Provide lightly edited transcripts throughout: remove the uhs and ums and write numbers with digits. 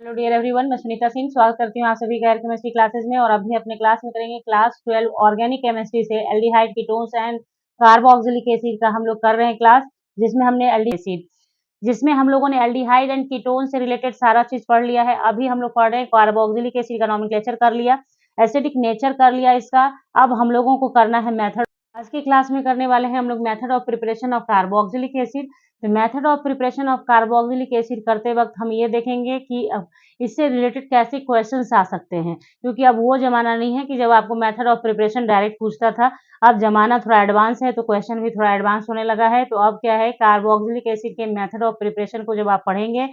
Hello dear everyone, मैं सुनीता सिंह स्वागत करती हूँ आप सभी का केमिस्ट्री क्लासेस में। और अभी अपने क्लास में करेंगे क्लास 12 ऑर्गेनिक केमिस्ट्री से aldehyde ketones and carboxylic acid का हम लोग कर रहे हैं क्लास, जिसमें हमने एसिड जिसमें हम लोगों ने एल्डिहाइड एंड कीटोन से रिलेटेड सारा चीज पढ़ लिया है। अभी हम लोग पढ़ रहे हैं कार्बोक्सिलिक एसिड का नॉमेनक्लेचर कर लिया, एसिडिक नेचर कर लिया इसका। अब हम लोगों को करना है मेथड। आज की क्लास में करने वाले हैं हम लोग method of preparation of carboxylic acid. तो method of preparation of carboxylic acid करते वक्त हम ये देखेंगे कि इससे रिलेटेड कैसे क्वेश्चंस आ सकते हैं, क्योंकि अब वो जमाना नहीं है कि जब आपको मेथड ऑफ प्रिपरेशन डायरेक्ट पूछता था। अब जमाना थोड़ा एडवांस है, तो क्वेश्चन भी थोड़ा एडवांस होने लगा है। तो अब क्या है, कार्बोक्सिलिक एसिड के मेथड ऑफ प्रिपरेशन को जब आप पढ़ेंगे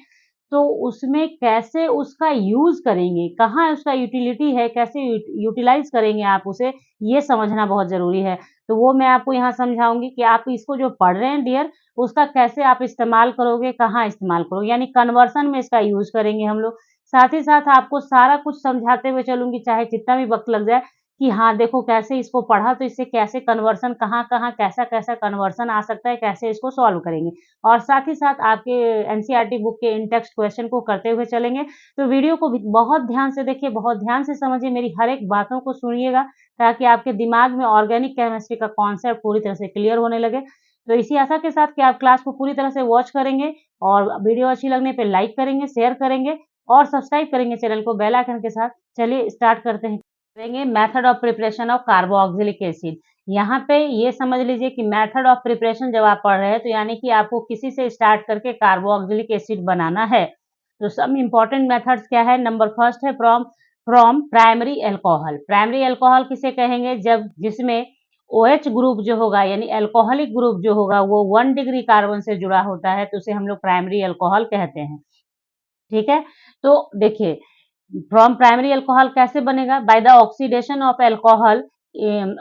तो उसमें कैसे उसका यूज करेंगे, कहाँ उसका यूटिलिटी है, कैसे यूटिलाइज करेंगे आप उसे, ये समझना बहुत जरूरी है। तो वो मैं आपको यहाँ समझाऊंगी कि आप इसको जो पढ़ रहे हैं डियर, उसका कैसे आप इस्तेमाल करोगे, कहाँ इस्तेमाल करोगे, यानी कन्वर्सन में इसका यूज करेंगे हम लोग। साथ ही साथ आपको सारा कुछ समझाते हुए चलूंगी, चाहे जितना भी वक्त लग जाए, कि हाँ देखो कैसे इसको पढ़ा तो इससे कैसे कन्वर्सन, कहाँ कहाँ कैसा कैसा कन्वर्सन आ सकता है, कैसे इसको सॉल्व करेंगे। और साथ ही साथ आपके एनसीईआरटी बुक के इन टेक्स्ट क्वेश्चन को करते हुए चलेंगे। तो वीडियो को भी बहुत ध्यान से देखिए, बहुत ध्यान से समझिए, मेरी हर एक बातों को सुनिएगा, ताकि आपके दिमाग में ऑर्गेनिक केमिस्ट्री का कॉन्सेप्ट पूरी तरह से क्लियर होने लगे। तो इसी आशा के साथ कि आप क्लास को पूरी तरह से वॉच करेंगे और वीडियो अच्छी लगने पे लाइक करेंगे, शेयर करेंगे और सब्सक्राइब करेंगे चैनल को बेल आइकन के साथ। चलिए स्टार्ट करते हैं। करेंगे method of preparation of carboxylic acid. यहाँ पे ये समझ लीजिए कि मेथड ऑफ प्रिपरेशन जब आप पढ़ रहे हैं तो यानी कि आपको किसी से स्टार्ट करके कार्बोक्सिलिक एसिड बनाना है। तो सब इंपॉर्टेंट मेथड्स क्या है, नंबर फर्स्ट है from from primary alcohol. Primary alcohol किसे कहेंगे, जब जिसमें OH ग्रुप जो होगा यानी एल्कोहलिक ग्रुप जो होगा वो 1 डिग्री कार्बन से जुड़ा होता है, तो उसे हम लोग प्राइमरी एल्कोहल कहते हैं। ठीक है, तो देखिए फ्रॉम प्राइमरी अल्कोहल कैसे बनेगा, by the oxidation of alcohol,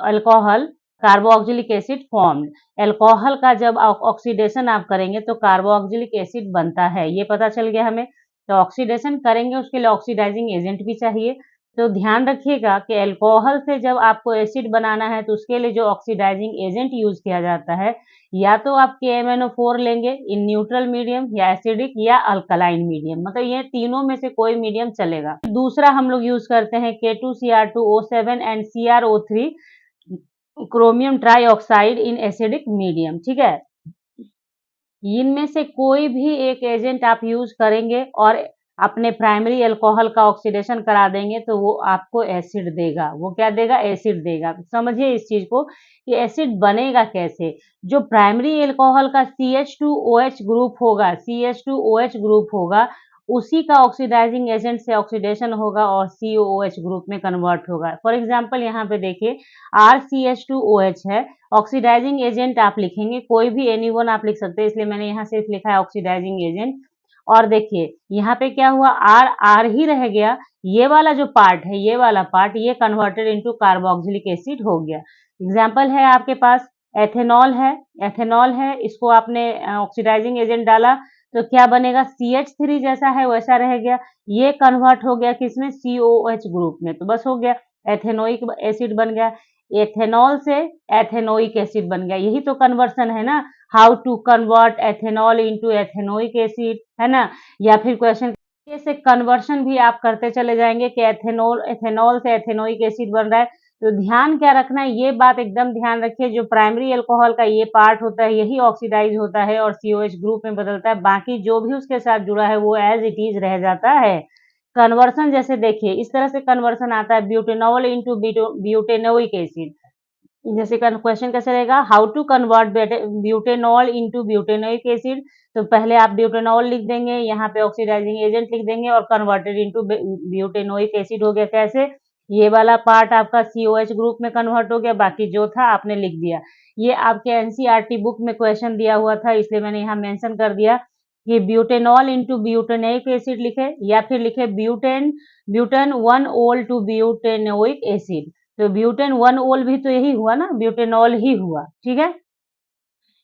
alcohol carboxylic acid formed. Alcohol का जब ऑक्सीडेशन आप करेंगे तो कार्बोक्सिलिक एसिड बनता है, ये पता चल गया हमें। तो ऑक्सीडेशन करेंगे उसके लिए ऑक्सीडाइजिंग एजेंट भी चाहिए। तो ध्यान रखिएगा कि अल्कोहल से जब आपको एसिड बनाना है तो उसके लिए जो ऑक्सीडाइजिंग एजेंट यूज किया जाता है, या तो आप KMnO4 लेंगे इन न्यूट्रल मीडियम, या एसिडिक या अल्कलाइन मीडियम, मतलब ये तीनों में से कोई मीडियम चलेगा। दूसरा हम लोग यूज करते हैं K2Cr2O7 and CrO3 chromium trioxide in acidic medium. ठीक है, इनमें से कोई भी एक एजेंट आप यूज करेंगे और अपने प्राइमरी अल्कोहल का ऑक्सीडेशन करा देंगे तो वो आपको एसिड देगा। वो क्या देगा, एसिड देगा। समझिए इस चीज को कि एसिड बनेगा कैसे। जो प्राइमरी अल्कोहल का CH2OH ग्रुप होगा, CH2OH ग्रुप होगा, उसी का ऑक्सीडाइजिंग एजेंट से ऑक्सीडेशन होगा और COOH ग्रुप में कन्वर्ट होगा। फॉर एग्जाम्पल यहाँ पे देखिए RCH2OH है, ऑक्सीडाइजिंग एजेंट आप लिखेंगे कोई भी एनीवन आप लिख सकते हैं, इसलिए मैंने यहाँ सिर्फ लिखा है ऑक्सीडाइजिंग एजेंट। और देखिए यहाँ पे क्या हुआ, आर आर ही रह गया, ये वाला जो पार्ट है, ये वाला पार्ट ये कन्वर्टेड इनटू कार्बोक्सिलिक एसिड हो गया। एग्जांपल है आपके पास एथेनॉल है, एथेनॉल है, इसको आपने ऑक्सीडाइजिंग एजेंट डाला तो क्या बनेगा, CH3 जैसा है वैसा रह गया, ये कन्वर्ट हो गया किसमें, COOH ग्रुप में, तो बस हो गया एथेनोइक एसिड बन गया। एथेनॉल से एथेनोइक एसिड बन गया, यही तो कन्वर्सन है ना, how to convert ethanol into ethanoic acid, है ना। या फिर क्वेश्चन से कन्वर्शन भी आप करते चले जाएंगे कि एथेनॉल एथेनॉल से एथेनोइक एसिड बन रहा है। तो ध्यान क्या रखना है, ये बात एकदम ध्यान रखिए, जो प्राइमरी अल्कोहल का ये पार्ट होता है यही ऑक्सीडाइज होता है और COH ग्रुप में बदलता है, बाकी जो भी उसके साथ जुड़ा है वो एज इट इज रह जाता है। कन्वर्सन जैसे देखिए इस तरह से कन्वर्सन आता है, ब्यूटेनॉल इनटू ब्यूटेनोइक एसिड। जैसे क्वेश्चन कैसे रहेगा, how to convert butanol into butanoic acid. तो पहले आप ब्यूटेनॉल लिख देंगे, यहाँ पे ऑक्सीडाइजिंग एजेंट लिख देंगे और कन्वर्टेड इनटू ब्यूटेनोइक एसिड हो गया। कैसे, ये वाला पार्ट आपका COH ग्रुप में कन्वर्ट हो गया, बाकी जो था आपने लिख दिया। ये आपके एनसीईआरटी बुक में क्वेश्चन दिया हुआ था, इसलिए मैंने यहाँ मेंशन कर दिया कि ब्यूटेनॉल इनटू ब्यूटेनोइक एसिड लिखे, या फिर लिखे ब्यूटेन 1 ओल टू ब्यूटेनोइक एसिड। तो ब्यूटेन 1 ओल भी तो यही हुआ ना, ब्यूटेनॉल ही हुआ। ठीक है,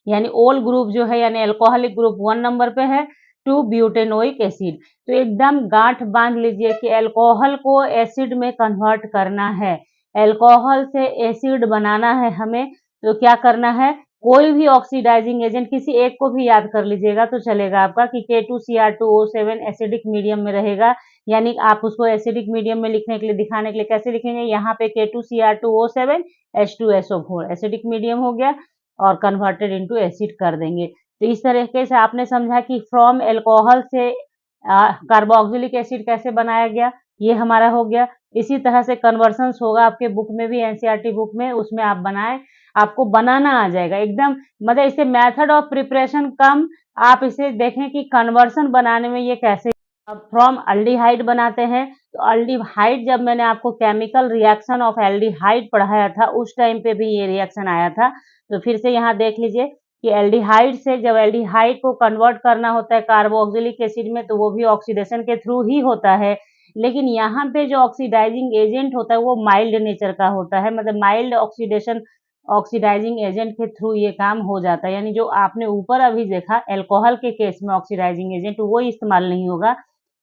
यानी ओल ग्रुप जो है यानी अल्कोहलिक ग्रुप 1 नंबर पे है टू ब्यूटेनोइक एसिड। तो एकदम गांठ बांध लीजिए कि अल्कोहल को एसिड में कन्वर्ट करना है, अल्कोहल से एसिड बनाना है हमें, तो क्या करना है, कोई भी ऑक्सीडाइजिंग एजेंट किसी एक को भी याद कर लीजिएगा तो चलेगा आपका कि K2Cr2O7 एसिडिक मीडियम में रहेगा, यानी आप उसको एसिडिक मीडियम में लिखने के लिए, दिखाने के लिए कैसे लिखेंगे, यहाँ पे K2Cr2O7 H2SO4 एसिडिक मीडियम हो गया और कन्वर्टेड इनटू एसिड कर देंगे। तो इस तरीके से आपने समझा कि फ्रॉम एल्कोहल से कार्बोक्सिलिक एसिड कैसे बनाया गया, ये हमारा हो गया। इसी तरह से कन्वर्सन्स होगा आपके बुक में भी, एनसीईआरटी बुक में, उसमें आप बनाएं, आपको बनाना आ जाएगा एकदम। मतलब इसे मेथड ऑफ प्रिपरेशन कम, आप इसे देखें कि कन्वर्सन बनाने में ये कैसे। अब फ्रॉम अल्डिहाइड बनाते हैं, तो अल्डिहाइड जब मैंने आपको केमिकल रिएक्शन ऑफ एल्डिहाइड पढ़ाया था उस टाइम पे भी ये रिएक्शन आया था। तो फिर से यहाँ देख लीजिए कि एल्डिहाइड से जब एल्डिहाइड को कन्वर्ट करना होता है कार्बोक्सिलिक एसिड में, तो वो भी ऑक्सीडेशन के थ्रू ही होता है। लेकिन यहाँ पे जो ऑक्सीडाइजिंग एजेंट होता है वो माइल्ड नेचर का होता है, मतलब माइल्ड ऑक्सीडेशन ऑक्सीडाइजिंग एजेंट के थ्रू ये काम हो जाता है। यानी जो आपने ऊपर अभी देखा एल्कोहल के केस में ऑक्सीडाइजिंग एजेंट वो इस्तेमाल नहीं होगा,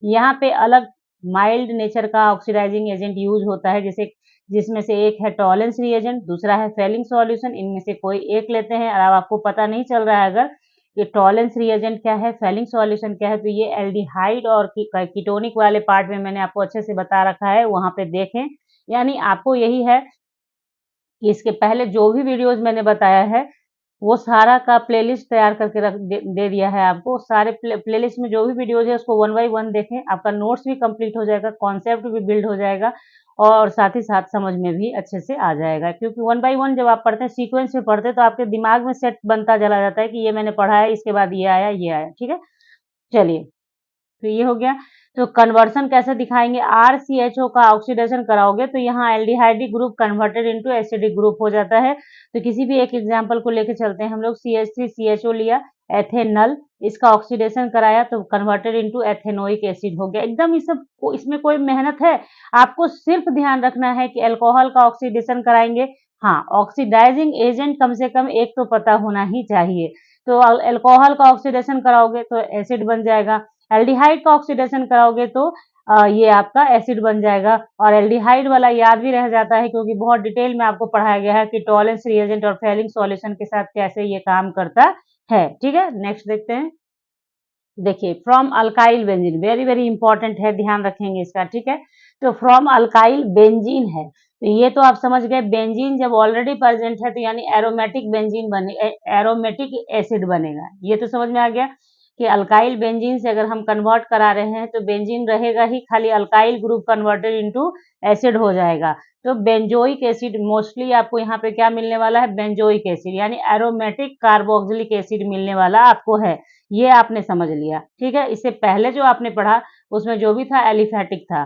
यहाँ पे अलग माइल्ड नेचर का ऑक्सीडाइजिंग एजेंट यूज होता है, जैसे जिसमें से एक है टॉलेंस रिएजेंट, दूसरा है फेलिंग सॉल्यूशन। इनमें से कोई एक लेते हैं, और अब आपको पता नहीं चल रहा है अगर ये टॉलेंस रिएजेंट क्या है, फेलिंग सॉल्यूशन क्या है, तो ये एल्डिहाइड और कीटोनिक वाले पार्ट में मैंने आपको अच्छे से बता रखा है, वहां पे देखें। यानी आपको यही है कि इसके पहले जो भी वीडियोज मैंने बताया है वो सारा का प्लेलिस्ट तैयार करके दे दिया है आपको। सारे प्लेलिस्ट में जो भी वीडियोज है उसको 1 बाय 1 देखें, आपका नोट्स भी कंप्लीट हो जाएगा, कॉन्सेप्ट भी बिल्ड हो जाएगा और साथ ही साथ समझ में भी अच्छे से आ जाएगा। क्योंकि 1 बाय 1 जब आप पढ़ते हैं, सीक्वेंस में पढ़ते हैं, तो आपके दिमाग में सेट बनता चला जाता है कि ये मैंने पढ़ा है, इसके बाद ये आया, ये आया। ठीक है, चलिए, तो ये हो गया। तो कन्वर्सन कैसे दिखाएंगे, RCHO का ऑक्सीडेशन कराओगे तो यहाँ aldehydic group converted into acidic group हो जाता है। तो किसी भी एक एग्जांपल को लेके चलते हैं हम लोग, CH3CHO लिया, एथेनल, इसका ऑक्सीडेशन कराया तो कन्वर्टेड इनटू एथेनोइक एसिड हो गया। एकदम इसमें कोई मेहनत है, आपको सिर्फ ध्यान रखना है कि अल्कोहल का ऑक्सीडेशन कराएंगे। हाँ, ऑक्सीडाइजिंग एजेंट कम से कम एक तो पता होना ही चाहिए। तो अल्कोहल का ऑक्सीडेशन कराओगे तो एसिड बन जाएगा, एल्डिहाइड का ऑक्सीडेशन कराओगे तो ये आपका एसिड बन जाएगा। और एल्डिहाइड वाला याद भी रह जाता है क्योंकि बहुत डिटेल में आपको पढ़ाया गया है कि टॉलेंस रिएजेंट और फेलिंग सॉल्यूशन के साथ कैसे ये काम करता है। ठीक है, नेक्स्ट देखते हैं। देखिए, from alkyl benzene, very very important है, ध्यान रखेंगे इसका। ठीक है, तो फ्रॉम अल्काइल बेंजीन है, तो ये तो आप समझ गए, बेंजीन जब ऑलरेडी प्रेजेंट है तो यानी एरोमेटिक बेंजीन बने, एरोमेटिक एसिड बनेगा। ये तो समझ में आ गया कि अल्काइल बेंजीन से अगर हम कन्वर्ट करा रहे हैं तो बेंजीन रहेगा ही, खाली alkyl group converted into acid हो जाएगा। तो बेंजोइक एसिड मोस्टली आपको यहाँ पे क्या मिलने वाला है, बेंजोइक एसिड, यानी एरोमेटिक कार्बोक्सिलिक एसिड मिलने वाला आपको है। ये आपने समझ लिया। ठीक है, इससे पहले जो आपने पढ़ा उसमें जो भी था एलिफेटिक था।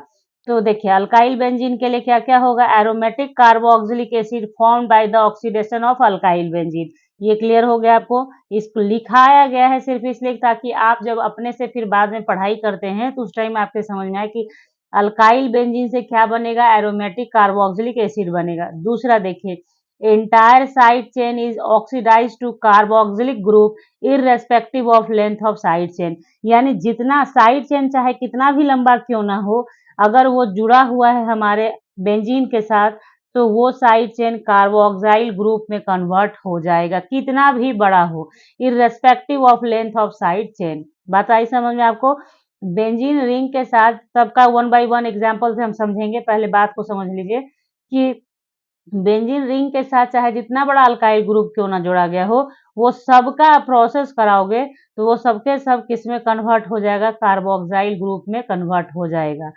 तो देखिए, अल्काइल बेंजीन के लिए क्या क्या होगा, aromatic carboxylic acid formed by the oxidation of alkyl benzene. ये क्लियर हो गया आपको। इसको लिखाया गया है सिर्फ इसलिए ताकि आप जब अपने से फिर बाद में पढ़ाई करते हैं तो उस टाइम आपके समझ में आए कि अल्काइल बेंजीन से क्या बनेगा, एरोमेटिक कार्बोक्सिलिक एसिड बनेगा। दूसरा देखिए, entire side chain is oxidized to carboxylic group irrespective of length of side chain। यानी जितना साइड चेन चाहे कितना भी लंबा क्यों ना हो, अगर वो जुड़ा हुआ है हमारे बेंजीन के साथ तो वो साइड चेन कार्बोक्साइल ग्रुप में कन्वर्ट हो जाएगा, कितना भी बड़ा हो, irrespective of length of side chain. बात आई समझ में आपको। बेंजीन रिंग के साथ सबका 1 बाय 1 एग्जांपल से हम समझेंगे, पहले बात को समझ लीजिए कि बेंजीन रिंग के साथ चाहे जितना बड़ा अल्काइल ग्रुप क्यों ना जोड़ा गया हो, वो सबका प्रोसेस कराओगे तो वो सबके सब किस में कन्वर्ट हो जाएगा, कार्बोक्साइल ग्रुप में कन्वर्ट हो जाएगा।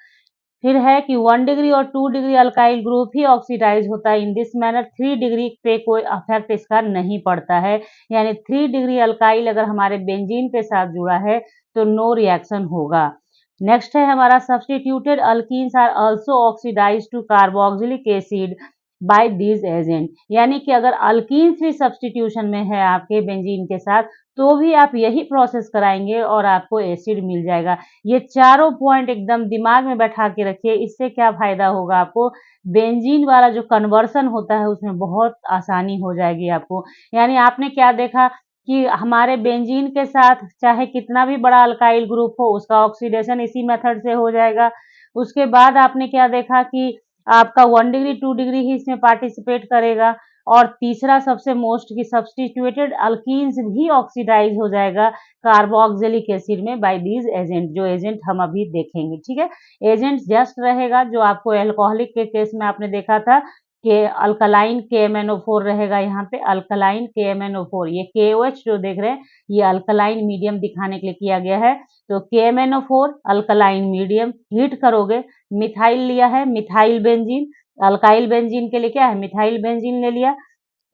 फिर है कि 1 डिग्री और 2 डिग्री अल्काइल ग्रुप ही ऑक्सीडाइज होता है। इन दिस मैनर 3 डिग्री पे कोई इफेक्ट इसका नहीं पड़ता है, यानी 3 डिग्री अल्काइल अगर हमारे बेंजीन के साथ जुड़ा है तो नो रिएक्शन होगा। नेक्स्ट है हमारा, substituted alkenes are also oxidise to carboxylic acid by these agent. यानी कि अगर अल्कीन्स भी सब्सटीट्यूशन में है आपके बेंजीन के साथ तो भी आप यही प्रोसेस कराएंगे और आपको एसिड मिल जाएगा। ये चारों पॉइंट एकदम दिमाग में बैठा के रखिए, इससे क्या फायदा होगा आपको, बेंजीन वाला जो कन्वर्सन होता है उसमें बहुत आसानी हो जाएगी आपको। यानी आपने क्या देखा कि हमारे बेंजीन के साथ चाहे कितना भी बड़ा अल्काइल ग्रुप हो उसका ऑक्सीडेशन इसी मेथड से हो जाएगा। उसके बाद आपने क्या देखा कि आपका 1 डिग्री 2 डिग्री ही इसमें पार्टिसिपेट करेगा और तीसरा सबसे मोस्ट की सब्सटीट्यूटेड अल्कीन्स भी ऑक्सीडाइज हो जाएगा कार्बोक्सिलिक एसिड में बाय दीज एजेंट, जो एजेंट हम अभी देखेंगे। ठीक है, एजेंट जस्ट रहेगा जो आपको एल्कोहलिक के केस में आपने देखा था कि अल्कलाइन KMnO4 रहेगा, यहाँ पे अल्कलाइन KMnO4, ये KOH जो देख रहे हैं ये अल्कलाइन मीडियम दिखाने के लिए किया गया है। तो KMnO4 अल्कलाइन मीडियम, हीट करोगे, मिथाइल लिया है, मिथाइल बेंजीन, अल्काइल बेंजीन के लिए क्या है, मिथाइल बेंजीन ले लिया,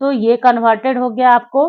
तो ये कन्वर्टेड हो गया आपको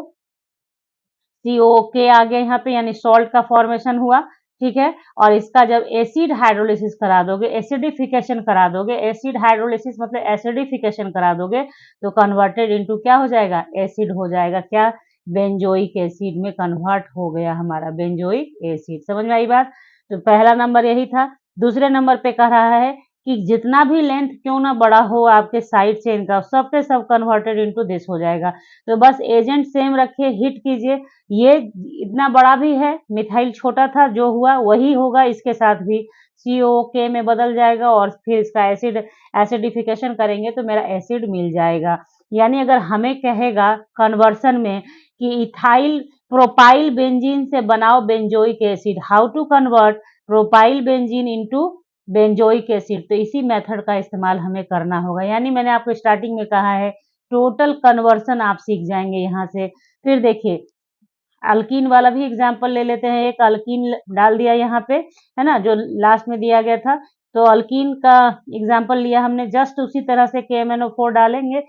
COK आ गया यहाँ पे, यानी सॉल्ट का फॉर्मेशन हुआ। ठीक है, और इसका जब एसिड हाइड्रोलिसिस करा दोगे, एसिडिफिकेशन करा दोगे, एसिड हाइड्रोलिसिस मतलब एसिडिफिकेशन करा दोगे, तो कन्वर्टेड इनटू क्या हो जाएगा, एसिड हो जाएगा। क्या, बेंजोइक एसिड में कन्वर्ट हो गया हमारा बेंजोइक एसिड। समझ में आई बात? तो पहला नंबर यही था। दूसरे नंबर पे कह रहा है कि जितना भी लेंथ क्यों ना बड़ा हो आपके साइड चेन का, सब के सब कन्वर्टेड इनटू दिस हो जाएगा। तो बस एजेंट सेम रखिए, हिट कीजिए, ये इतना बड़ा भी है, मिथाइल छोटा था, जो हुआ वही होगा इसके साथ भी, COK में बदल जाएगा और फिर इसका एसिडिफिकेशन करेंगे तो मेरा एसिड मिल जाएगा। यानी अगर हमें कहेगा कन्वर्सन में कि इथाइल प्रोपाइल बेंजीन से बनाओ benzoic acid, how to convert propyl benzene into benzoic acid, तो इसी मेथड का इस्तेमाल हमें करना होगा। यानी मैंने आपको स्टार्टिंग में कहा है टोटल कन्वर्सन आप सीख जाएंगे यहाँ से। फिर देखिए अल्कीन वाला भी एग्जाम्पल ले लेते हैं, एक अल्कीन डाल दिया यहाँ पे, है ना, जो लास्ट में दिया गया था, तो अल्कीन का एग्जाम्पल लिया हमने, जस्ट उसी तरह से KMnO4 डालेंगे,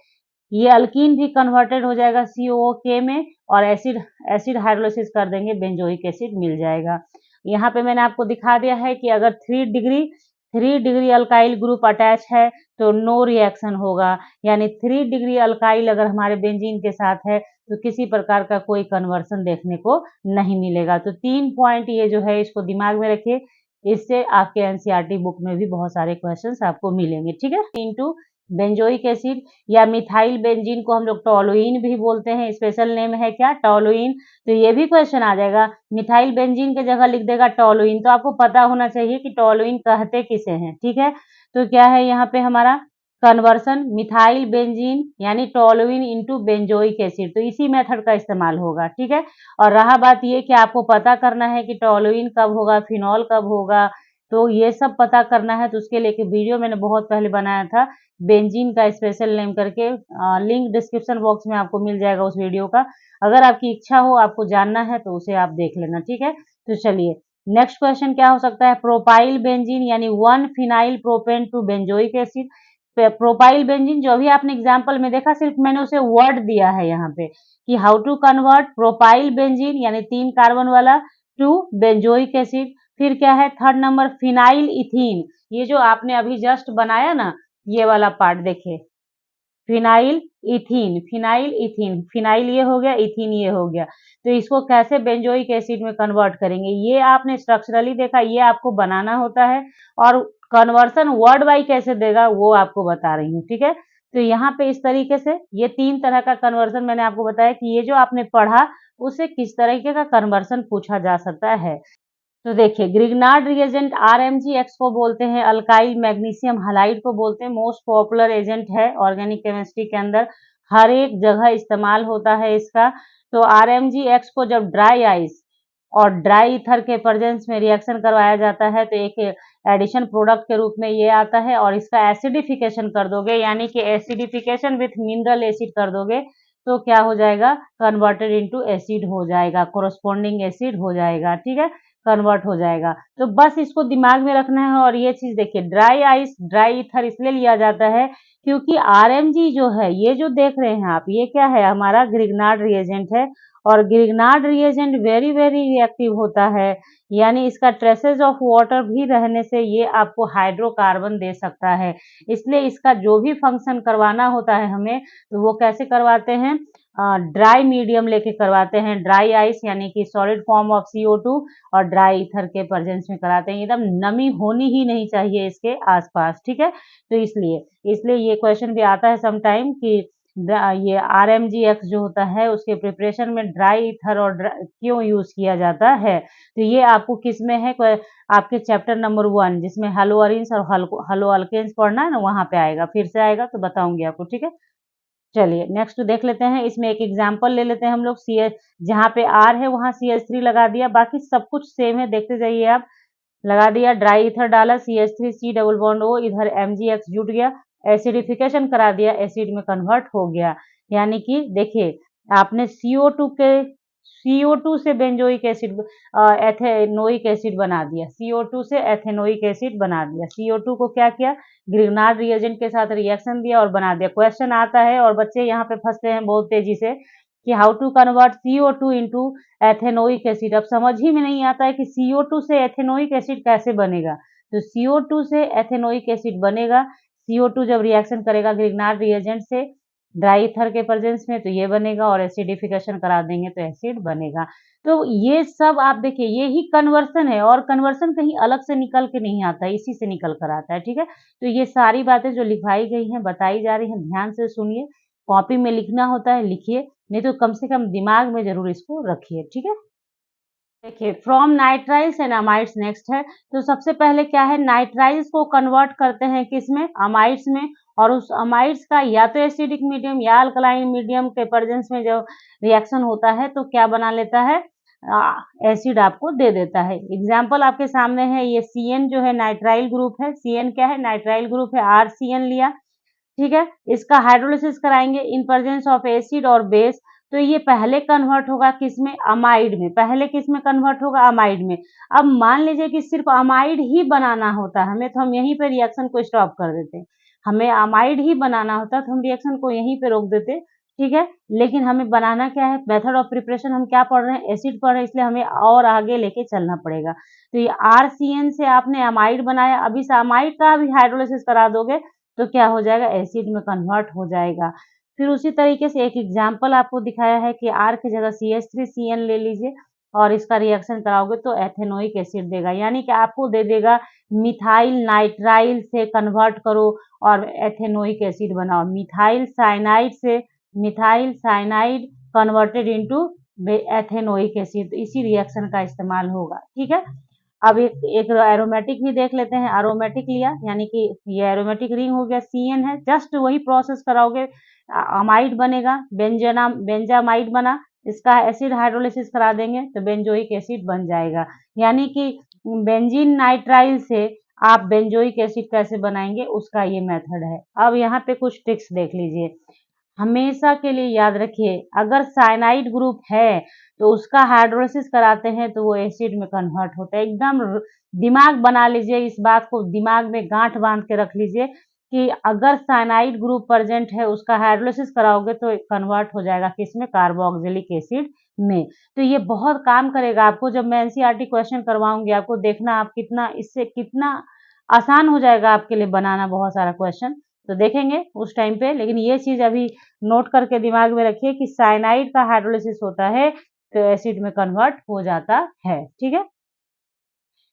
ये अल्कीन भी कन्वर्टेड हो जाएगा COK में, और एसिड हाइड्रोलिसिस कर देंगे, बेंजोइक एसिड मिल जाएगा। यहाँ पे मैंने आपको दिखा दिया है कि अगर 3 डिग्री अल्काइल ग्रुप अटैच है तो नो रिएक्शन होगा, यानी 3 डिग्री अल्काइल अगर हमारे बेंजीन के साथ है तो किसी प्रकार का कोई कन्वर्सन देखने को नहीं मिलेगा। तो 3 पॉइंट ये जो है इसको दिमाग में रखिए, इससे आपके NCERT बुक में भी बहुत सारे क्वेश्चंस आपको मिलेंगे। ठीक है, इनटू बेंजोइक एसिड या मिथाइल बेंजीन को हम लोग टोलुइन भी बोलते हैं, स्पेशल नेम है क्या, टोलुइन। तो ये भी क्वेश्चन आ जाएगा, मिथाइल बेंजीन के जगह लिख देगा टोलुइन, तो आपको पता होना चाहिए कि टोलुइन कहते किसे हैं। ठीक है, तो क्या है यहाँ पे हमारा कन्वर्सन, मिथाइल बेंजीन यानी टोलुइन इनटू बेंजोइक एसिड, तो इसी मेथड का इस्तेमाल होगा। ठीक है, और रहा बात ये कि आपको पता करना है कि टोलुइन कब होगा, फिनॉल कब होगा, तो ये सब पता करना है, तो उसके लिए एक वीडियो मैंने बहुत पहले बनाया था बेंजीन का स्पेशल नेम करके, लिंक डिस्क्रिप्शन बॉक्स में आपको मिल जाएगा उस वीडियो का। अगर आपकी इच्छा हो, आपको जानना है, तो उसे आप देख लेना। ठीक है, तो चलिए नेक्स्ट क्वेश्चन क्या हो सकता है, प्रोपाइल बेंजीन यानी 1 phenyl propane two benzoic acid. Propyl benzene जो भी आपने एग्जाम्पल में देखा, सिर्फ मैंने उसे वर्ड दिया है यहाँ पे कि how to convert propyl benzene यानी 3 कार्बन वाला टू बेंजोइक एसिड। फिर क्या है, थर्ड नंबर फिनाइल इथीन, ये जो आपने अभी जस्ट बनाया ना, ये वाला पार्ट देखिए, phenyl ethene, phenyl ethene, phenyl ये हो गया, इथीन ये हो गया, तो इसको कैसे बेंजोइक एसिड में कन्वर्ट करेंगे, ये आपने स्ट्रक्चरली देखा, ये आपको बनाना होता है, और कन्वर्सन वर्ड बाई कैसे देगा वो आपको बता रही हूँ। ठीक है, तो यहाँ पे इस तरीके से ये 3 तरह का कन्वर्सन मैंने आपको बताया कि ये जो आपने पढ़ा उसे किस तरीके का कन्वर्सन पूछा जा सकता है। तो देखिए ग्रिग्नार्ड रिएजेंट RMgX को बोलते हैं, अल्काइल मैग्नीशियम हैलाइड को बोलते हैं, मोस्ट पॉपुलर एजेंट है ऑर्गेनिक केमिस्ट्री के अंदर, हर एक जगह इस्तेमाल होता है इसका। तो RMgX को जब ड्राई आइस और ड्राई ईथर के प्रेजेंस में रिएक्शन करवाया जाता है तो एक एडिशन प्रोडक्ट के रूप में ये आता है, और इसका एसिडिफिकेशन कर दोगे, यानी कि एसिडिफिकेशन विथ मिनरल एसिड कर दोगे, तो क्या हो जाएगा, कन्वर्टेड इनटू एसिड हो जाएगा, कोरस्पॉन्डिंग एसिड हो जाएगा। ठीक है, कन्वर्ट हो जाएगा, तो बस इसको दिमाग में रखना है। और ये चीज देखिए, ड्राई आइस ड्राई ईथर इसलिए लिया जाता है क्योंकि RMG जो है, ये जो देख रहे हैं आप, ये क्या है, हमारा ग्रिग्नार्ड रिएजेंट है, और Grignard reagent very very reactive होता है, यानी इसका ट्रेसेस ऑफ वाटर भी रहने से ये आपको हाइड्रोकार्बन दे सकता है। इसलिए इसका जो भी फंक्शन करवाना होता है हमें, तो वो कैसे करवाते हैं, ड्राई मीडियम लेके करवाते हैं, ड्राई आइस यानी कि सॉलिड फॉर्म ऑफ CO2 और ड्राई ईथर के प्रेजेंस में कराते हैं, एकदम नमी होनी ही नहीं चाहिए इसके आसपास। ठीक है, तो इसलिए ये क्वेश्चन भी आता है समटाइम कि ये RMgX जो होता है उसके प्रिपरेशन में ड्राई ईथर और क्यों यूज किया जाता है, तो ये आपको किस में है, आपके चैप्टर नंबर 1 जिसमें हेलो अरिन्स और हेलो अल्केन्स पढ़ना है ना, वहां पे आएगा, फिर से आएगा तो बताऊंगी आपको। ठीक है। चलिए नेक्स्ट देख लेते हैं, इसमें एक एग्जांपल ले लेते हैं हम लोग। सी एच, जहाँ पे आर है वहाँ CH3 लगा दिया, बाकी सब कुछ सेम है, देखते जाइए आप। लगा दिया, ड्राई ईथर डाला, CH3 C double bond O, इधर MgX जुट गया, एसिडिफिकेशन करा दिया, एसिड में कन्वर्ट हो गया। यानी कि देखिए, आपने CO2 से बेंजोइक एसिड, एथेनोइक एसिड बना दिया, CO2 से एथेनोइक एसिड बना दिया। CO2 को क्या किया, ग्रिग्नार्ड रिएजेंट के साथ रिएक्शन दिया और बना दिया। क्वेश्चन आता है और बच्चे यहाँ पे फंसते हैं बहुत तेजी से कि how to convert CO2 into ethanoic acid. अब समझ ही में नहीं आता है कि CO2 से एथेनोइक एसिड कैसे बनेगा। तो CO2 से एथेनोइक एसिड बनेगा, CO2 जब रिएक्शन करेगा ग्रिग्नार्ड रिएजेंट से ड्राई ईथर के प्रेजेंस में तो ये बनेगा, और एसिडिफिकेशन करा देंगे तो एसिड बनेगा। तो ये सब आप देखिए, ये ही कन्वर्सन है, और कन्वर्सन कहीं अलग से निकल के नहीं आता है, इसी से निकल कर आता है। ठीक है, तो ये सारी बातें जो लिखवाई गई हैं, बताई जा रही हैं, ध्यान से सुनिए। कॉपी में लिखना होता है लिखिए, नहीं तो कम से कम दिमाग में जरूर इसको रखिए। ठीक है, देखिए from nitriles and amides next है। तो सबसे पहले क्या है, नाइट्राइल्स को कन्वर्ट करते हैं किसमें, अमाइड्स में, और उस अमाइड्स का या तो एसिडिक मीडियम या अल्कलाइन मीडियम के प्रेजेंस में जब रिएक्शन होता है तो क्या बना लेता है, एसिड आपको दे देता है। एग्जाम्पल आपके सामने है, ये CN जो है नाइट्राइल ग्रुप है, CN क्या है, नाइट्राइल ग्रुप है, RCN लिया। ठीक है, इसका हाइड्रोलिसिस कराएंगे इन प्रेजेंस ऑफ एसिड और बेस, तो ये पहले कन्वर्ट होगा किसमें, अमाइड में। पहले किसमें कन्वर्ट होगा, अमाइड में। अब मान लीजिए कि सिर्फ अमाइड ही बनाना होता हमें, तो हम यहीं पे रिएक्शन को स्टॉप कर देते। हमें अमाइड ही बनाना होता तो हम रिएक्शन को यहीं पे रोक देते। ठीक है, लेकिन हमें बनाना क्या है, मेथड ऑफ प्रिपरेशन हम क्या पढ़ रहे हैं, एसिड पढ़ रहे हैं, इसलिए हमें और आगे लेके चलना पड़ेगा। तो ये RCN से आपने अमाइड बनाया, अब इस अमाइड का भी हाइड्रोलिसिस करा दोगे तो क्या हो जाएगा, एसिड में कन्वर्ट हो जाएगा। फिर उसी तरीके से एक एग्जाम्पल आपको दिखाया है कि R की जगह CH3CN ले लीजिए और इसका रिएक्शन कराओगे तो एथेनोइक एसिड देगा, यानी कि आपको दे देगा मिथाइल नाइट्राइल से कन्वर्ट करो और एथेनोइक एसिड बनाओ। मिथाइल साइनाइड से methyl cyanide converted into ethanoic acid, इसी रिएक्शन का इस्तेमाल होगा। ठीक है, अब एक एरोमेटिक भी देख लेते हैं। एरोमेटिक लिया, यानी कि ये एरोमेटिक रिंग हो गया, CN है, जस्ट वही प्रोसेस कराओगे, अमाइड बनेगा, बेंजामाइड बना, इसका एसिड हाइड्रोलिसिस करा देंगे तो बेंजोइक एसिड बन जाएगा। यानी कि बेंजीन नाइट्राइल से आप बेंजोइक एसिड कैसे बनाएंगे, उसका ये मेथड है। अब यहाँ पे कुछ ट्रिक्स देख लीजिए, हमेशा के लिए याद रखिए, अगर साइनाइड ग्रुप है तो उसका हाइड्रोलिसिस कराते हैं तो वो एसिड में कन्वर्ट होता है। एकदम दिमाग बना लीजिए, इस बात को दिमाग में गांठ बांध के रख लीजिए कि अगर साइनाइड ग्रुप प्रेजेंट है, उसका हाइड्रोलिसिस कराओगे तो कन्वर्ट हो जाएगा किसमें, कार्बोक्सिलिक एसिड में। तो ये बहुत काम करेगा आपको, जब मैं NCERT क्वेश्चन करवाऊंगी आपको, देखना आप कितना इससे कितना आसान हो जाएगा आपके लिए बनाना बहुत सारा क्वेश्चन, तो देखेंगे उस टाइम पे। लेकिन ये चीज अभी नोट करके दिमाग में रखिए कि साइनाइड का हाइड्रोलिसिस होता है तो एसिड में कन्वर्ट हो जाता है। ठीक है,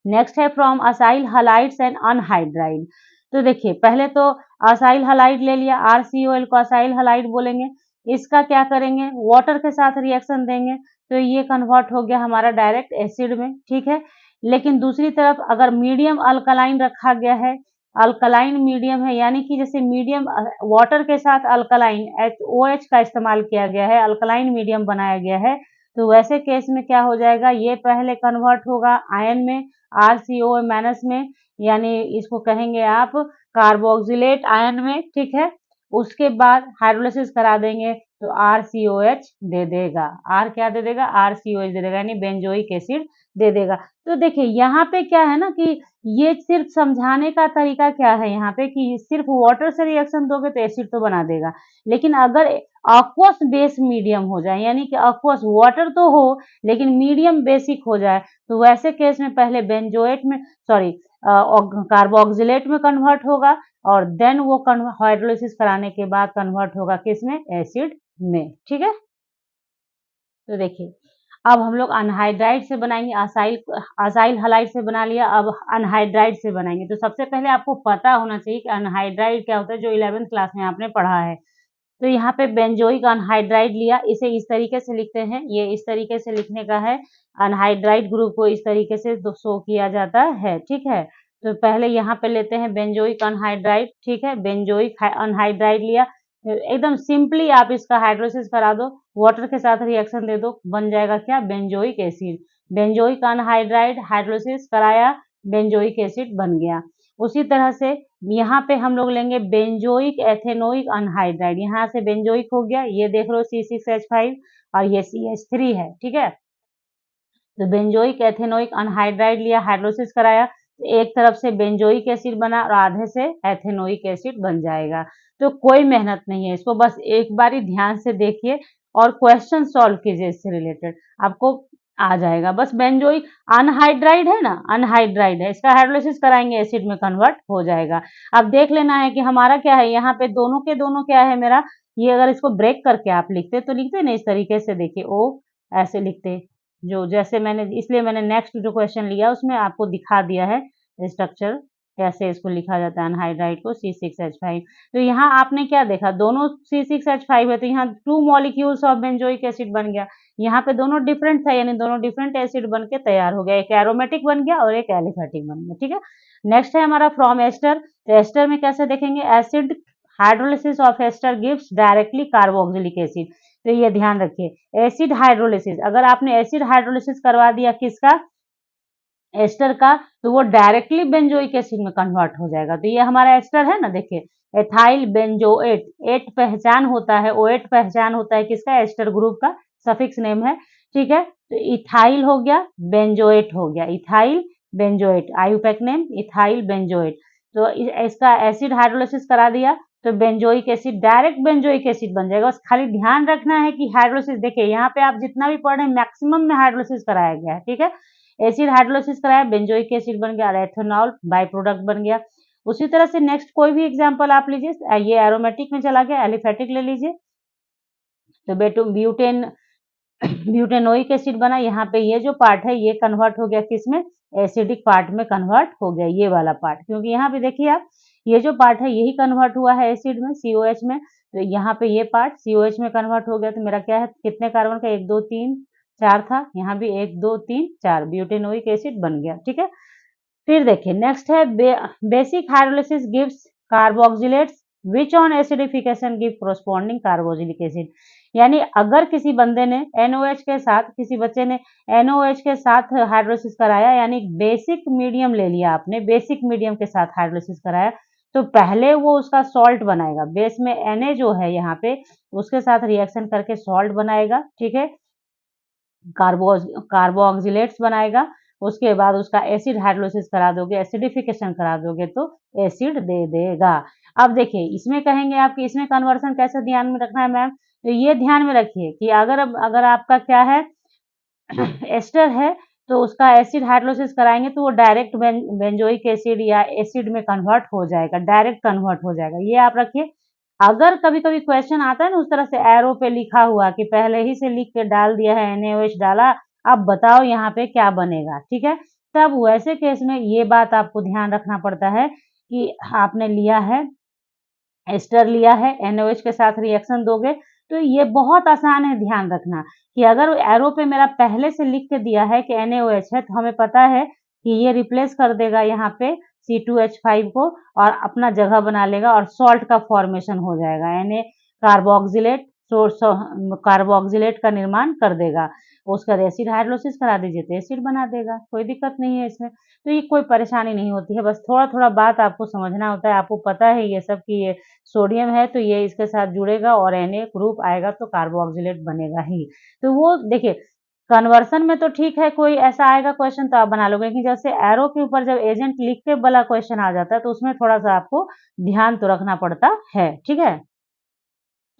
नेक्स्ट है from acyl halides and anhydride. तो देखिए पहले तो असाइल हलाइड ले लिया, RCOL को असाइल हलाइड बोलेंगे। इसका क्या करेंगे, वाटर के साथ रिएक्शन देंगे तो ये कन्वर्ट हो गया हमारा डायरेक्ट एसिड में। ठीक है, लेकिन दूसरी तरफ अगर मीडियम अल्कलाइन रखा गया है, अल्कलाइन मीडियम है, यानी कि जैसे मीडियम वाटर के साथ अल्कलाइन OH का इस्तेमाल किया गया है, अल्कलाइन मीडियम बनाया गया है, तो वैसे केस में क्या हो जाएगा, ये पहले कन्वर्ट होगा आयन में, RCO माइनस में, यानी इसको कहेंगे आप कार्बोक्सिलेट आयन में। ठीक है, उसके बाद हाइड्रोलिसिस करा देंगे तो RCOH दे देगा। R क्या दे देगा, RCOH दे देगा, यानी बेंजोइक एसिड दे देगा। तो देखिए यहाँ पे क्या है ना कि ये सिर्फ समझाने का तरीका क्या है यहाँ पे कि सिर्फ वाटर से रिएक्शन दोगे तो एसिड तो बना देगा, लेकिन अगर aqueous बेस मीडियम हो जाए, यानी कि aqueous वाटर तो हो लेकिन मीडियम बेसिक हो जाए, तो वैसे केस में पहले बेंजोएट में सॉरी कार्बोक्सिलेट में कन्वर्ट होगा और देन वो हाइड्रोलिसिस कराने के बाद कन्वर्ट होगा किसमें, एसिड में। ठीक है, तो देखिए अब हम लोग अनहाइड्राइड से बनाएंगे, असाइल हलाइड से बना लिया, अब अनहाइड्राइड से बनाएंगे। तो सबसे पहले आपको पता होना चाहिए कि अनहाइड्राइड क्या होता है, जो 11th क्लास में आपने पढ़ा है। तो यहाँ पे बेंजोइक अनहाइड्राइड लिया, इसे इस तरीके से लिखते हैं, ये इस तरीके से लिखने का है, अनहाइड्राइड ग्रुप को इस तरीके से शो किया जाता है। ठीक है, तो पहले यहाँ पे लेते हैं बेंजोइक अनहाइड्राइड। ठीक है, बेंजोइक अनहाइड्राइड लिया, एकदम सिंपली आप इसका हाइड्रोलिसिस करा दो, वाटर के साथ रिएक्शन दे दो, बन जाएगा क्या, benzoic acid. Benzoic anhydride hydrolysis कराया, बेंजोइक एसिड बन गया। उसी तरह से यहाँ पे हम लोग लेंगे बेंजोइक एथेनोइक अनहाइड्राइड, यहाँ से बेंजोइक हो गया, ये देख लो C6H5 और ये CH3 है, ठीक है। तो बेंजोइक एथेनोइक अनहाइड्राइड लिया, हाइड्रोलिसिस कराया, एक तरफ से बेंजोइक एसिड बना और आधे से एथेनोइक एसिड बन जाएगा। तो कोई मेहनत नहीं है, इसको बस एक बारी ध्यान से देखिए और क्वेश्चन सॉल्व कीजिए इससे रिलेटेड, आपको आ जाएगा। बस बेंजोइक अनहाइड्राइड है ना, अनहाइड्राइड है, इसका हाइड्रोलिसिस कराएंगे, एसिड में कन्वर्ट हो जाएगा। अब देख लेना है कि हमारा क्या है, यहाँ पे दोनों के दोनों क्या है मेरा, ये अगर इसको ब्रेक करके आप लिखते तो लिखते ना इस तरीके से, देखिए ओ ऐसे लिखते, जो जैसे मैंने, इसलिए मैंने नेक्स्ट जो क्वेश्चन लिया उसमें आपको दिखा दिया है स्ट्रक्चर कैसे इसको लिखा जाता है अनहाइड्राइड को, C6H5। तो यहाँ आपने क्या देखा, दोनों C6H5 है तो यहाँ 2 मॉलिक्यूल्स ऑफ बेंजोइक एसिड बन गया। यहाँ पे दोनों डिफरेंट था, यानी दोनों डिफरेंट एसिड बन के तैयार हो गया, एक एरोमेटिक बन गया और एक एलिफेटिक बन गया, ठीक है। नेक्स्ट है हमारा फ्रॉम एस्टर। तो एस्टर में कैसे देखेंगे, acid hydrolysis of ester gives directly carboxylic acid. तो ये ध्यान रखिए, एसिड हाइड्रोलिसिस, अगर आपने एसिड हाइड्रोलिसिस करवा दिया किसका, एस्टर का, तो वो डायरेक्टली बेंजोइक एसिड में कन्वर्ट हो जाएगा। तो ये हमारा एस्टर है ना, देखिए एथाइल बेंजोएट, एट पहचान होता है, ओएट पहचान होता है किसका, एस्टर ग्रुप का सफिक्स नेम है, ठीक है। तो इथाइल हो गया, बेंजोएट हो गया, ethyl benzoate, IUPAC name ethyl benzoate. तो इसका एसिड हाइड्रोलिसिस करा दिया तो benzoic acid, direct benzoic acid बन जाएगा। बस खाली ध्यान रखना है कि हाइड्रोलिसिस, देखिए यहाँ पे आप जितना भी पढ़ रहे हैं मैक्सिमम में हाइड्रोलिसिस कराया गया है, ठीक है। एसिड हाइड्रोलिसिस कराया, बेंजोइक एसिड बन गया और एथेनॉल बाय प्रोडक्ट बन गया। उसी तरह से नेक्स्ट कोई भी एग्जांपल आप लीजिए, ये एरोमेटिक में चला गया, एलिफेटिक ले लीजिए। तो ब्यूटेन ब्यूटेनोइक एसिड बना, यहाँ पे ये जो पार्ट है ये कन्वर्ट हो गया किसमें, एसिडिक पार्ट में कन्वर्ट हो गया, ये वाला पार्ट, क्योंकि यहाँ पे देखिए आप, ये जो पार्ट है यही कन्वर्ट हुआ है एसिड में, COH में। तो यहाँ पे ये पार्ट COH में कन्वर्ट हो गया, तो मेरा क्या है, कितने कार्बन का, 1 2 3 4 था, यहाँ भी 1 2 3 4 ब्यूटेनोइक एसिड बन गया, ठीक है। फिर देखिए नेक्स्ट है basic hydrolysis gives carboxylates which on acidification give corresponding carboxylic acid. यानी अगर किसी बंदे ने NOH के साथ, किसी बच्चे ने NOH के साथ हाइड्रोलिसिस कराया, यानी बेसिक मीडियम ले लिया आपने, बेसिक मीडियम के साथ हाइड्रोलिसिस कराया, तो पहले वो उसका सॉल्ट बनाएगा, बेस में Na जो है यहाँ पे उसके साथ रिएक्शन करके सॉल्ट बनाएगा, ठीक है, कार्बोक्सिलेट्स बनाएगा। उसके बाद उसका एसिड हाइड्रोलिसिस करा दोगे, एसिडिफिकेशन करा दोगे तो एसिड दे देगा। अब देखिए इसमें कहेंगे आप कि इसमें कन्वर्सन कैसे ध्यान में रखना है मैम, तो ये ध्यान में रखिए कि अगर आपका क्या है एस्टर है, तो उसका एसिड हाइड्रोलिसिस कराएंगे तो वो डायरेक्ट बेंजोइक एसिड या एसिड में कन्वर्ट हो जाएगा, डायरेक्ट कन्वर्ट हो जाएगा, ये आप रखिए। अगर कभी-कभी क्वेश्चन आता है ना उस तरह से एरो पे लिखा हुआ कि पहले ही से लिख के डाल दिया है, NaOH डाला, अब बताओ यहाँ पे क्या बनेगा, ठीक है। तब वैसे केस में ये बात आपको ध्यान रखना पड़ता है कि आपने लिया है, एस्टर लिया है, NaOH के साथ रिएक्शन दोगे, तो ये बहुत आसान है, ध्यान रखना कि अगर एरो पे मेरा पहले से लिख के दिया है कि NaOH है, तो हमें पता है कि ये रिप्लेस कर देगा यहाँ पे C2H5 को और अपना जगह बना लेगा और सॉल्ट का फॉर्मेशन हो जाएगा, Na कार्बोक्सिलेट सोर्स कार्बोक्सिलेट का निर्माण कर देगा। उसका एसिड हाइड्रोलिसिस करा दीजिए तो एसिड बना देगा, कोई दिक्कत नहीं है इसमें। तो ये कोई परेशानी नहीं होती है, बस थोड़ा-थोड़ा बात आपको समझना होता है। आपको पता है ये सब कि ये सोडियम है तो ये इसके साथ जुड़ेगा और Na ग्रुप आएगा तो कार्बोक्सिलेट बनेगा ही। तो वो देखिए कन्वर्सन में तो ठीक है, कोई ऐसा आएगा क्वेश्चन तो आप बना लोगे, लेकिन जैसे एरो के ऊपर जब एजेंट लिख के वाला क्वेश्चन आ जाता है तो उसमें थोड़ा-सा आपको ध्यान तो रखना पड़ता है, ठीक है।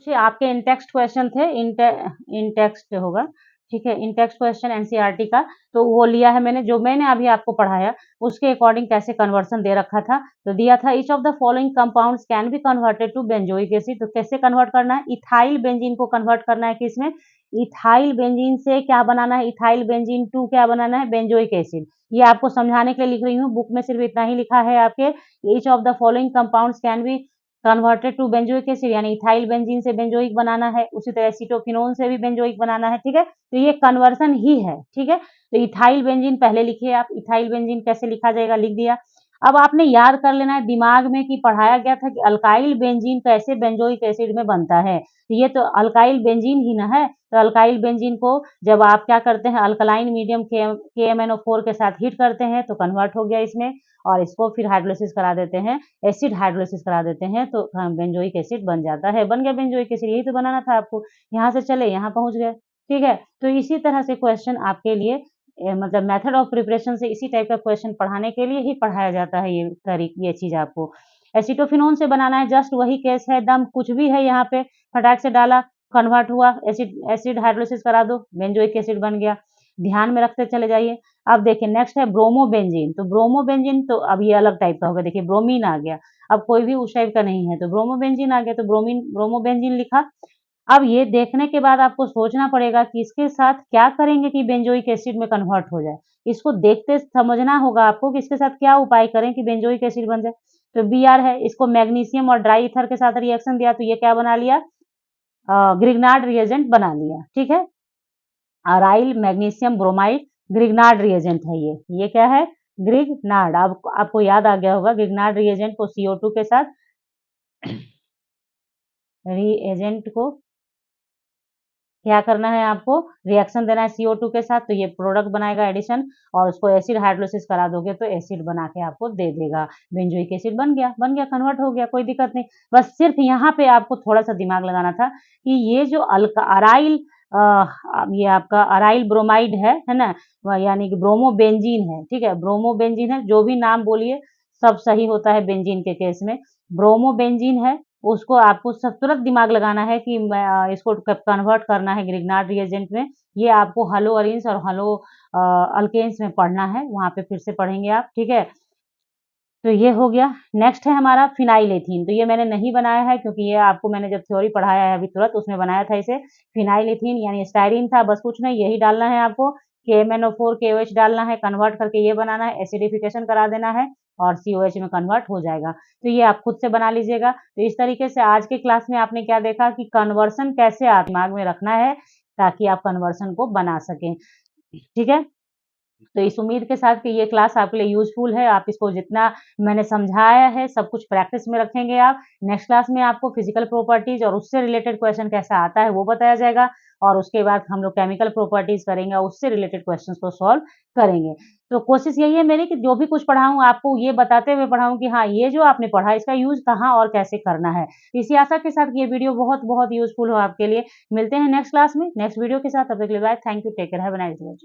आपके इन टेक्स्ट क्वेश्चन थे, इन टेक्स्ट होगा, ठीक है, इन टेक्स्ट क्वेश्चन एनसीईआरटी का, तो वो लिया है मैंने, जो मैंने अभी आपको पढ़ाया उसके अकॉर्डिंग कैसे कन्वर्सन दे रखा था। तो दिया था each of the following compounds can be converted to benzoic acid. तो कैसे कन्वर्ट करना है, इथाइल बेंजीन को कन्वर्ट करना है किसमें, इथाइल बेंजीन से क्या बनाना है, इथाइल बेंजीन टू क्या बनाना है, बेंजोइक एसिड। ये आपको समझाने के लिए लिख रही हूँ, बुक में सिर्फ इतना ही लिखा है आपके, each of the following compounds can be converted to benzoic acid, यानी इथाइल बेंजीन से बेंजोइक बनाना है, उसी तरह एसीटोफिनोन से भी बेंजोइक बनाना है, ठीक है। तो ये कन्वर्सन ही है, ठीक है। तो इथाइल बेंजीन पहले लिखिए आप, इथाइल बेंजीन कैसे लिखा जाएगा लिख दिया। अब आपने याद कर लेना है दिमाग में कि पढ़ाया गया था कि अल्काइल बेंजीन कैसे बेंजोइक एसिड में बनता है। ये तो अल्काइल बेंजीन ही ना है, तो अल्काइल बेंजीन को जब आप क्या करते हैं अल्कलाइन मीडियम KMnO4 के साथ हीट करते हैं तो कन्वर्ट हो गया इसमें, और इसको फिर हाइड्रोलिसिस करा देते हैं, एसिड हाइड्रोलिसिस करा देते हैं तो बेंजोइक एसिड बन जाता है। बन गया बेंजोइक एसिड, यही तो बनाना था आपको। यहाँ से चले यहाँ पहुँच गए, ठीक है। तो इसी तरह से क्वेश्चन आपके लिए मतलब मेथड ऑफ प्रिपरेशन से इसी टाइप का क्वेश्चन पढ़ाने के लिए ही पढ़ाया जाता है ये चीज़ आपको। एसीटोफिनोन से बनाना है, जस्ट वही केस है, दम कुछ भी है यहाँ पे, फटाक से डाला, कन्वर्ट हुआ, एसिड हाइड्रोलिसिस करा दो, बेंजोइक एसिड बन गया। ध्यान में रखते चले जाइए। अब देखिए नेक्स्ट है ब्रोमोबेंजीन। तो ब्रोमोबेंजीन तो अब ये अलग टाइप का होगा, देखिए ब्रोमीन आ गया, अब कोई भी उस टाइप का नहीं है, तो ब्रोमोबेंजीन आ गया, तो ब्रोमोबेंजीन लिखा। अब ये देखने के बाद आपको सोचना पड़ेगा कि इसके साथ क्या करेंगे कि बेंजोइक एसिड में कन्वर्ट हो जाए। इसको देखते समझना होगा आपको कि इसके साथ क्या उपाय करें कि बेंजोइक एसिड बन जाए। तो Br है, इसको मैग्नीशियम और ड्राई ईथर के साथ रिएक्शन दिया तो ये क्या बना लिया, ग्रिग्नार्ड रिएजेंट बना लिया, ठीक है। Aryl magnesium bromide Grignard reagent है ये क्या है, ग्रिग्नार्ड। आपको याद आ गया होगा ग्रिग्नार्ड रिएजेंट को CO2 के साथ रिएजेंट को क्या करना है आपको, रिएक्शन देना है CO2 के साथ, तो ये प्रोडक्ट बनाएगा एडिशन, और उसको एसिड हाइड्रोलिसिस करा दोगे तो एसिड बना के आपको दे देगा। बेंजोइक एसिड बन गया, कन्वर्ट हो गया, कोई दिक्कत नहीं। बस सिर्फ यहाँ पे आपको थोड़ा सा दिमाग लगाना था कि ये जो अराइल ये आपका अराइल ब्रोमाइड है ना, यानी कि ब्रोमोबेंजीन है, ठीक है, ब्रोमोबेंजीन है, जो भी नाम बोलिए सब सही होता है बेंजीन के केस में। ब्रोमोबेंजीन है, उसको आपको सब तुरंत दिमाग लगाना है कि इसको कन्वर्ट करना है ग्रिग्नार्ड रिएजेंट में। ये आपको हलोअरीन्स और अल्केन्स में पढ़ना है, वहाँ पे फिर से पढ़ेंगे आप, ठीक है। तो ये हो गया। नेक्स्ट है हमारा फिनाइल एथीन। तो ये मैंने नहीं बनाया है क्योंकि ये आपको मैंने जब थ्योरी पढ़ाया है अभी तुरंत उसमें बनाया था इसे। फिनाइल एथीन यानी स्टाइरीन था, बस कुछ नहीं, यही डालना है आपको, KMnO4 KOH डालना है, कन्वर्ट करके ये बनाना है, एसिडिफिकेशन करा देना है और COH में कन्वर्ट हो जाएगा। तो ये आप खुद से बना लीजिएगा। तो इस तरीके से आज के क्लास में आपने क्या देखा कि कन्वर्सन कैसे आप दिमाग में रखना है ताकि आप कन्वर्सन को बना सकें, ठीक है। तो इस उम्मीद के साथ कि ये क्लास आपके लिए यूजफुल है, आप इसको जितना मैंने समझाया है सब कुछ प्रैक्टिस में रखेंगे आप। नेक्स्ट क्लास में आपको फिजिकल प्रॉपर्टीज और उससे रिलेटेड क्वेश्चन कैसा आता है वो बताया जाएगा, और उसके बाद हम लोग केमिकल प्रॉपर्टीज करेंगे, उससे रिलेटेड क्वेश्चंस को सॉल्व करेंगे। तो कोशिश यही है मेरी कि जो भी कुछ पढ़ाऊँ आपको ये बताते हुए पढ़ाऊँ कि हाँ ये जो आपने पढ़ा इसका यूज कहाँ और कैसे करना है। इसी आशा के साथ ये वीडियो बहुत बहुत यूजफुल हो आपके लिए। मिलते हैं नेक्स्ट क्लास में नेक्स्ट वीडियो के साथ, तब तक के लिए bye, thank you, take care, have a nice day.